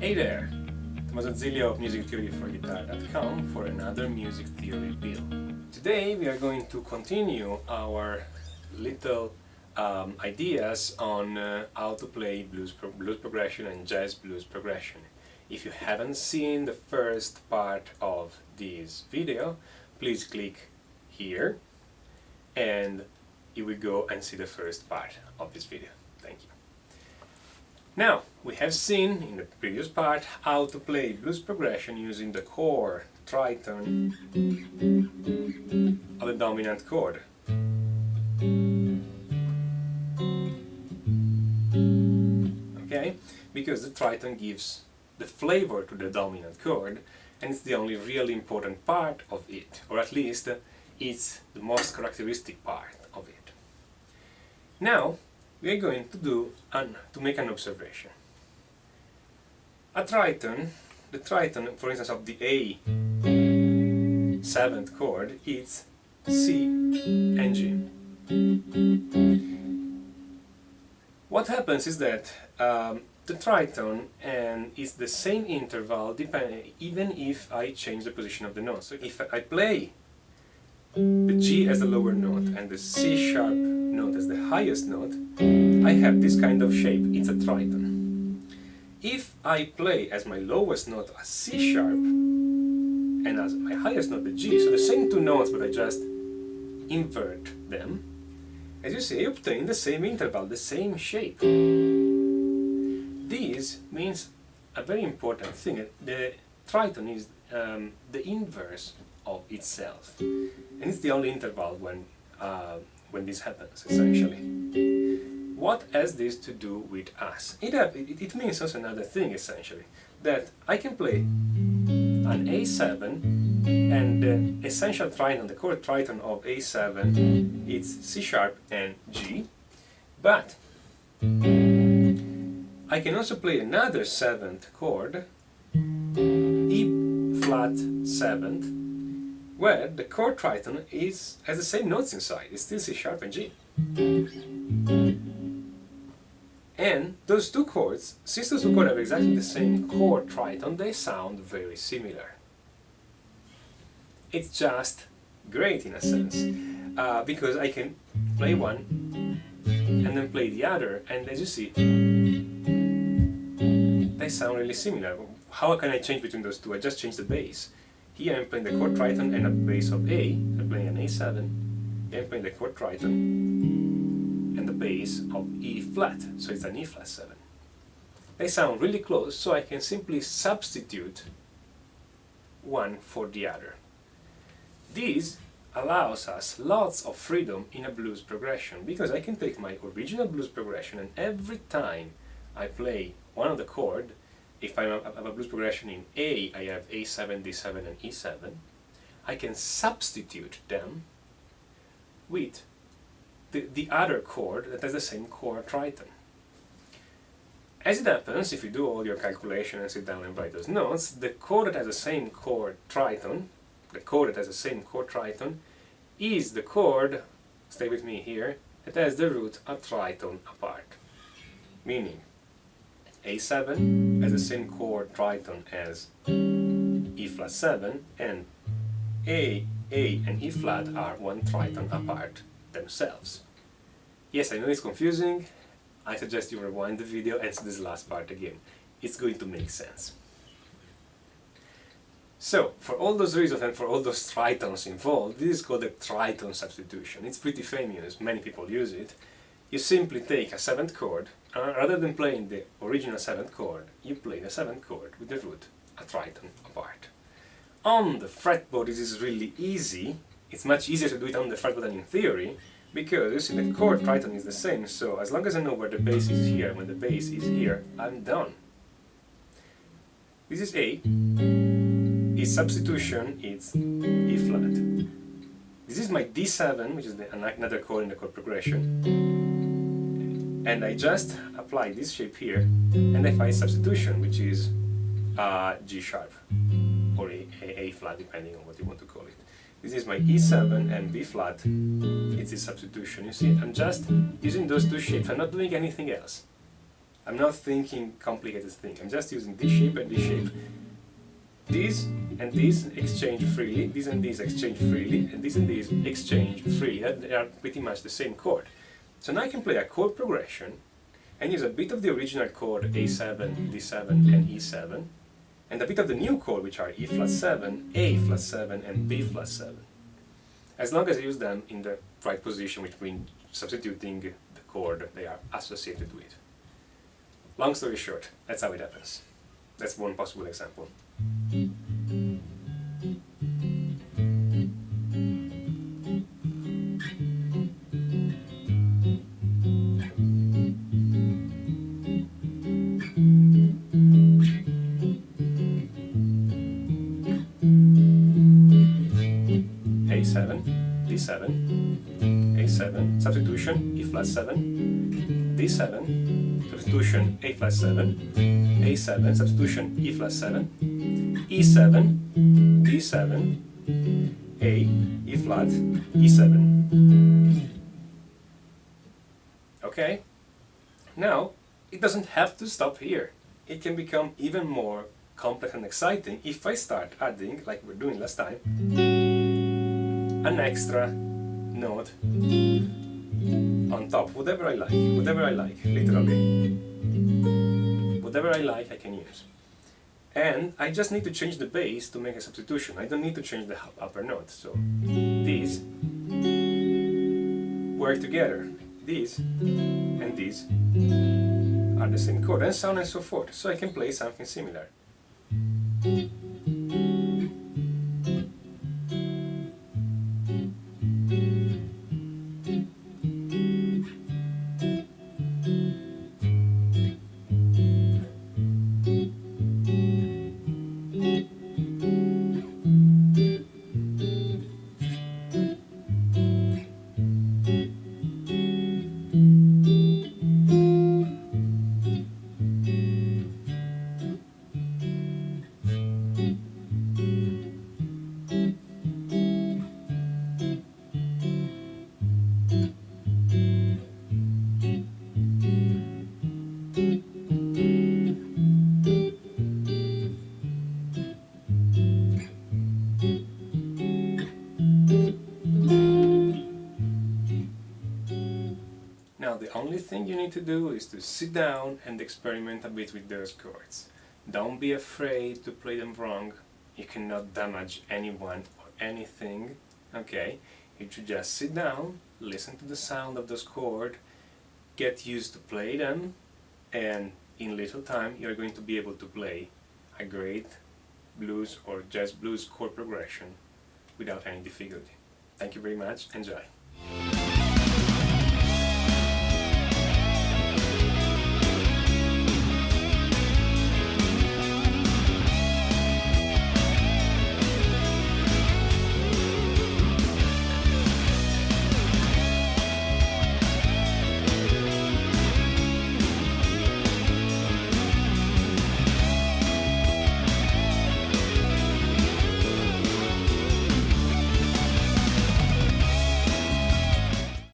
Hey there! Tommaso Zilio of musictheoryforguitar.com for another music theory build. Today we are going to continue our little ideas on how to play blues progression and jazz blues progression. If you haven't seen the first part of this video, please click here and you will go and see the first part of this video. Thank you. Now, we have seen in the previous part how to play blues progression using the chord tritone of the dominant chord. Okay? Because the tritone gives the flavor to the dominant chord, and it's the only really important part of it, or at least it's the most characteristic part of it. Now, we are going to make an observation. A tritone, the tritone, for instance, of the A seventh chord, is C and G. What happens is that the tritone is the same interval even if I change the position of the note. So if I play the G as the lower note and the C sharp note as the highest note, I have this kind of shape. It's a tritone. If I play as my lowest note a C sharp and as my highest note the G, so the same two notes but I just invert them, as you see I obtain the same interval, the same shape. This means a very important thing. The tritone is the inverse of itself, and it's the only interval when this happens, essentially. What has this to do with us? It means also another thing, essentially, that I can play an A7 and the essential tritone, the chord tritone of A7, it's C sharp and G, but I can also play another seventh chord, E flat seventh, where the chord tritone has the same notes inside. It's still C sharp and G. And those two chords, since those two chords have exactly the same chord tritone, they sound very similar. It's just great in a sense, because I can play one and then play the other, and as you see, they sound really similar. How can I change between those two? I just change the bass. Here I'm playing the chord tritone and a bass of A. I'm playing an A7. Here I'm playing the chord tritone and the bass of E flat, so it's an E flat 7. They sound really close, so I can simply substitute one for the other. This allows us lots of freedom in a blues progression, because I can take my original blues progression and every time I play one of the chords, if I have a blues progression in A, I have A7, D7 and E7, I can substitute them with the other chord that has the same chord tritone. As it happens, if you do all your calculation and sit down and write those notes, the chord that has the same chord tritone, is the chord, stay with me here, that has the root a tritone apart. Meaning, A7 has the same chord tritone as E flat 7, and A and E flat are one tritone apart themselves. Yes, I know it's confusing. I suggest you rewind the video and see this last part again. It's going to make sense. So, for all those reasons and for all those tritones involved, this is called a tritone substitution. It's pretty famous, many people use it. You simply take a seventh chord, rather than playing the original seventh chord, you play the seventh chord with the root a tritone apart. On the fretboard this is really easy. It's much easier to do it on the fretboard than in theory, because you see the chord tritone is the same, so as long as I know where the bass is here and when the bass is here, I'm done. This is A. Its substitution is E flat. This is my D7, which is another chord in the chord progression, and I just apply this shape here, and I find substitution, which is G sharp, or A flat, depending on what you want to call it. This is my E7 and B flat, it's a substitution. You see, I'm just using those two shapes, I'm not doing anything else. I'm not thinking complicated thing. I'm just using this shape and this shape. These and these exchange freely, these and these exchange freely, and these exchange freely. They are pretty much the same chord. So now I can play a chord progression and use a bit of the original chord A7, D7 and E7, and a bit of the new chord, which are E flat 7, A flat 7 and B flat 7. As long as I use them in the right position, which means substituting the chord they are associated with. Long story short, that's how it happens. That's one possible example. A7, D7, A7, substitution, E flat 7, D7, substitution, A flat 7, A7, substitution, E flat 7, E7, D7, A, E flat, E7. Okay? Now, it doesn't have to stop here. It can become even more complex and exciting if I start adding, like we were doing last time, an extra note on top, whatever I like, literally. Whatever I like, I can use. And I just need to change the bass to make a substitution. I don't need to change the upper note. So these work together. These and these are the same chord, and so on and so forth. So I can play something similar. Now the only thing you need to do is to sit down and experiment a bit with those chords. Don't be afraid to play them wrong. You cannot damage anyone or anything. Okay? You should just sit down, listen to the sound of those chords, get used to play them, and in little time you're going to be able to play a great blues or jazz blues chord progression without any difficulty. Thank you very much. Enjoy.